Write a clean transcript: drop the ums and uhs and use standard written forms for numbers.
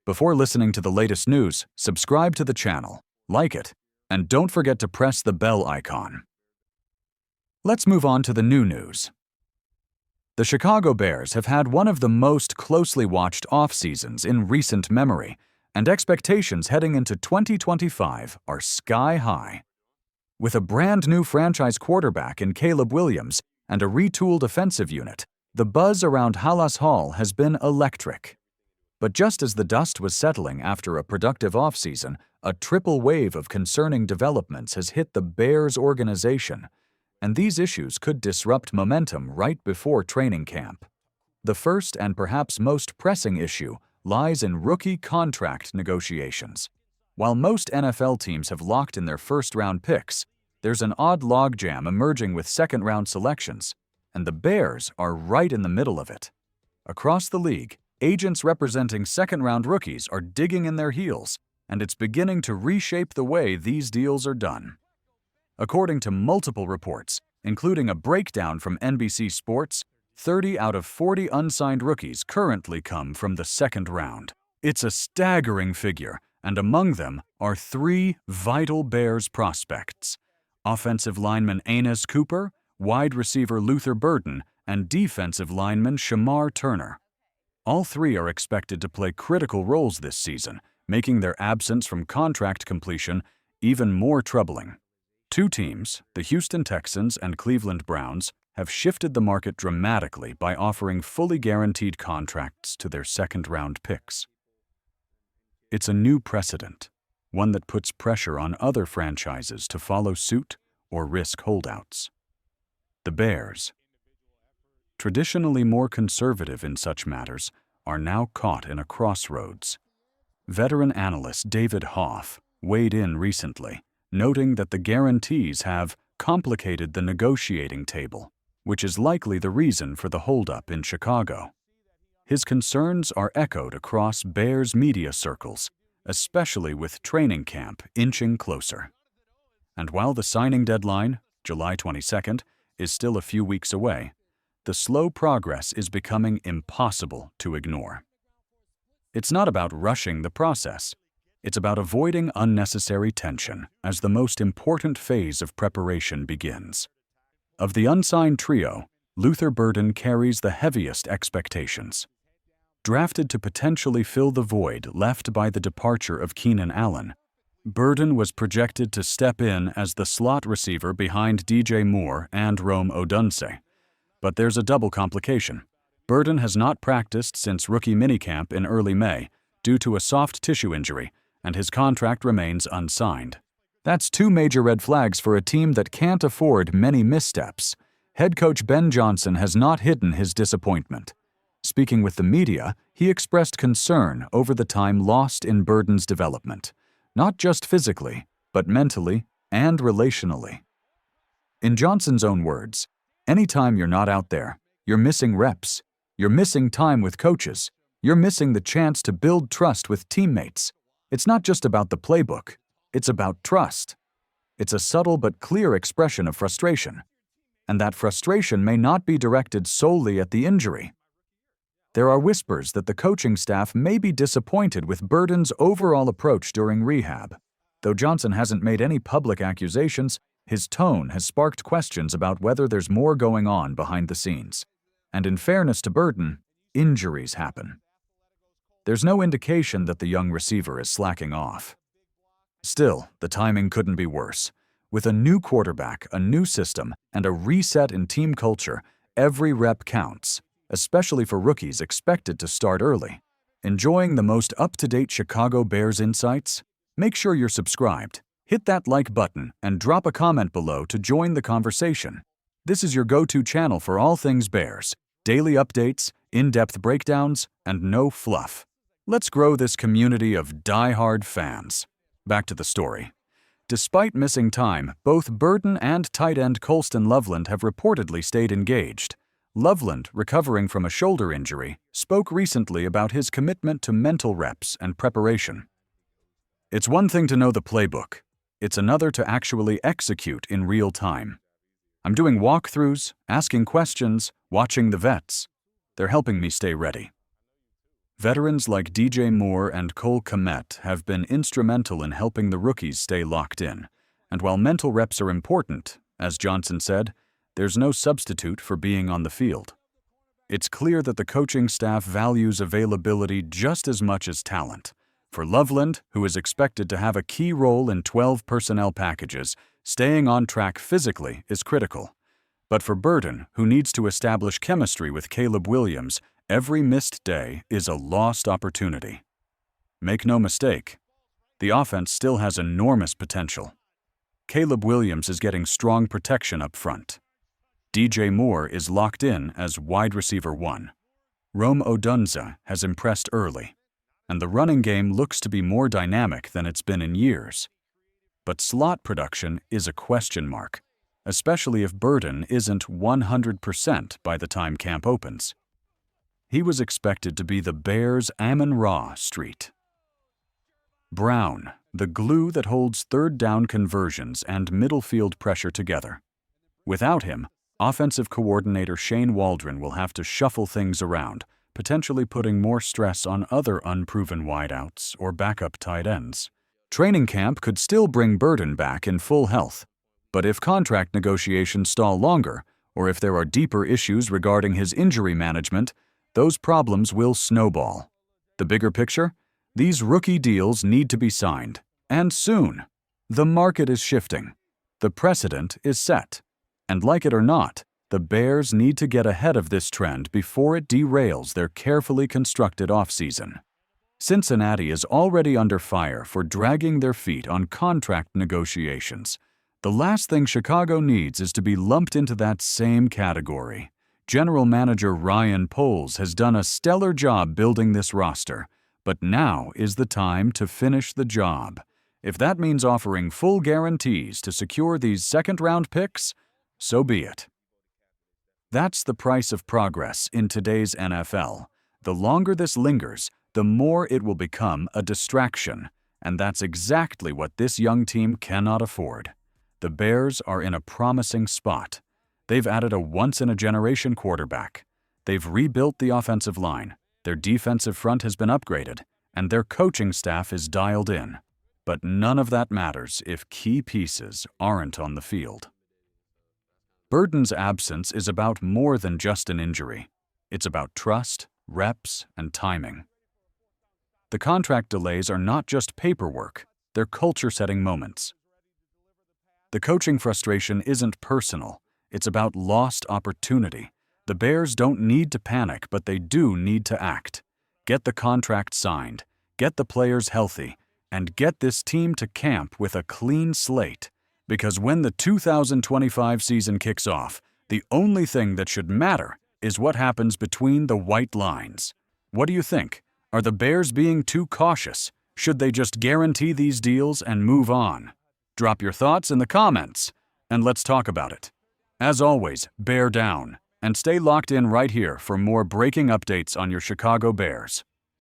Before listening to the latest news, subscribe to the channel, like it, and don't forget to press the bell icon. Let's move on to the new news. The Chicago Bears have had one of the most closely watched off-seasons in recent memory, and expectations heading into 2025 are sky high. With a brand-new franchise quarterback in Caleb Williams and a retooled offensive unit, the buzz around Halas Hall has been electric. But just as the dust was settling after a productive offseason, a triple wave of concerning developments has hit the Bears organization, and these issues could disrupt momentum right before training camp. The first and perhaps most pressing issue lies in rookie contract negotiations. While most NFL teams have locked in their first-round picks, there's an odd logjam emerging with second-round selections, and the Bears are right in the middle of it. Across the league, agents representing second-round rookies are digging in their heels, and it's beginning to reshape the way these deals are done. According to multiple reports, including a breakdown from NBC Sports, 30 out of 40 unsigned rookies currently come from the second round. It's a staggering figure, and among them are 3 vital Bears prospects: offensive lineman Enes Cooper, wide receiver Luther Burden, and defensive lineman Shamar Turner. All 3 are expected to play critical roles this season, making their absence from contract completion even more troubling. 2 teams, the Houston Texans and Cleveland Browns, have shifted the market dramatically by offering fully guaranteed contracts to their second-round picks. It's a new precedent, one that puts pressure on other franchises to follow suit or risk holdouts. The Bears, traditionally more conservative in such matters, are now caught in a crossroads. Veteran analyst David Hoff weighed in recently, noting that the guarantees have complicated the negotiating table, which is likely the reason for the holdup in Chicago. His concerns are echoed across Bears media circles, especially with training camp inching closer. And while the signing deadline, July 22nd, is still a few weeks away, the slow progress is becoming impossible to ignore. It's not about rushing the process. It's about avoiding unnecessary tension as the most important phase of preparation begins. Of the unsigned trio, Luther Burden carries the heaviest expectations. Drafted to potentially fill the void left by the departure of Keenan Allen, Burden was projected to step in as the slot receiver behind DJ Moore and Rome Odunze. But there's a double complication. Burden has not practiced since rookie minicamp in early May due to a soft tissue injury, and his contract remains unsigned. That's 2 major red flags for a team that can't afford many missteps. Head coach Ben Johnson has not hidden his disappointment. Speaking with the media, he expressed concern over the time lost in Burden's development, not just physically, but mentally and relationally. In Johnson's own words, anytime you're not out there, you're missing reps, you're missing time with coaches, you're missing the chance to build trust with teammates. It's not just about the playbook. It's about trust. It's a subtle but clear expression of frustration. And that frustration may not be directed solely at the injury. There are whispers that the coaching staff may be disappointed with Burden's overall approach during rehab. Though Johnson hasn't made any public accusations, his tone has sparked questions about whether there's more going on behind the scenes. And in fairness to Burden, injuries happen. There's no indication that the young receiver is slacking off. Still, the timing couldn't be worse. With a new quarterback, a new system, and a reset in team culture, every rep counts, especially for rookies expected to start early. Enjoying the most up-to-date Chicago Bears insights? Make sure you're subscribed, hit that like button, and drop a comment below to join the conversation. This is your go-to channel for all things Bears, daily updates, in-depth breakdowns, and no fluff. Let's grow this community of die-hard fans. Back to the story. Despite missing time, both Burden and tight end Colston Loveland have reportedly stayed engaged. Loveland, recovering from a shoulder injury, spoke recently about his commitment to mental reps and preparation. It's one thing to know the playbook. It's another to actually execute in real time. I'm doing walkthroughs, asking questions, watching the vets. They're helping me stay ready. Veterans like DJ Moore and Cole Kmet have been instrumental in helping the rookies stay locked in. And while mental reps are important, as Johnson said, there's no substitute for being on the field. It's clear that the coaching staff values availability just as much as talent. For Loveland, who is expected to have a key role in 12 personnel packages, staying on track physically is critical. But for Burden, who needs to establish chemistry with Caleb Williams, every missed day is a lost opportunity. Make no mistake, the offense still has enormous potential. Caleb Williams is getting strong protection up front. DJ Moore is locked in as wide receiver 1. Rome Odunze has impressed early, and the running game looks to be more dynamic than it's been in years. But slot production is a question mark, especially if Burden isn't 100% by the time camp opens. He was expected to be the Bears' Amon-Ra Street. Brown, the glue that holds third down conversions and middle field pressure together. Without him, offensive coordinator Shane Waldron will have to shuffle things around, potentially putting more stress on other unproven wideouts or backup tight ends. Training camp could still bring Burden back in full health, but if contract negotiations stall longer, or if there are deeper issues regarding his injury management, those problems will snowball. The bigger picture? These rookie deals need to be signed, and soon. The market is shifting. The precedent is set. And like it or not, the Bears need to get ahead of this trend before it derails their carefully constructed offseason. Cincinnati is already under fire for dragging their feet on contract negotiations. The last thing Chicago needs is to be lumped into that same category. General Manager Ryan Poles has done a stellar job building this roster, but now is the time to finish the job. If that means offering full guarantees to secure these second-round picks, so be it. That's the price of progress in today's NFL. The longer this lingers, the more it will become a distraction, and that's exactly what this young team cannot afford. The Bears are in a promising spot. They've added a once-in-a-generation quarterback. They've rebuilt the offensive line. Their defensive front has been upgraded, and their coaching staff is dialed in. But none of that matters if key pieces aren't on the field. Burden's absence is about more than just an injury. It's about trust, reps, and timing. The contract delays are not just paperwork, they're culture-setting moments. The coaching frustration isn't personal, it's about lost opportunity. The Bears don't need to panic, but they do need to act. Get the contract signed, get the players healthy, and get this team to camp with a clean slate. Because when the 2025 season kicks off, the only thing that should matter is what happens between the white lines. What do you think? Are the Bears being too cautious? Should they just guarantee these deals and move on? Drop your thoughts in the comments, and let's talk about it. As always, bear down, and stay locked in right here for more breaking updates on your Chicago Bears.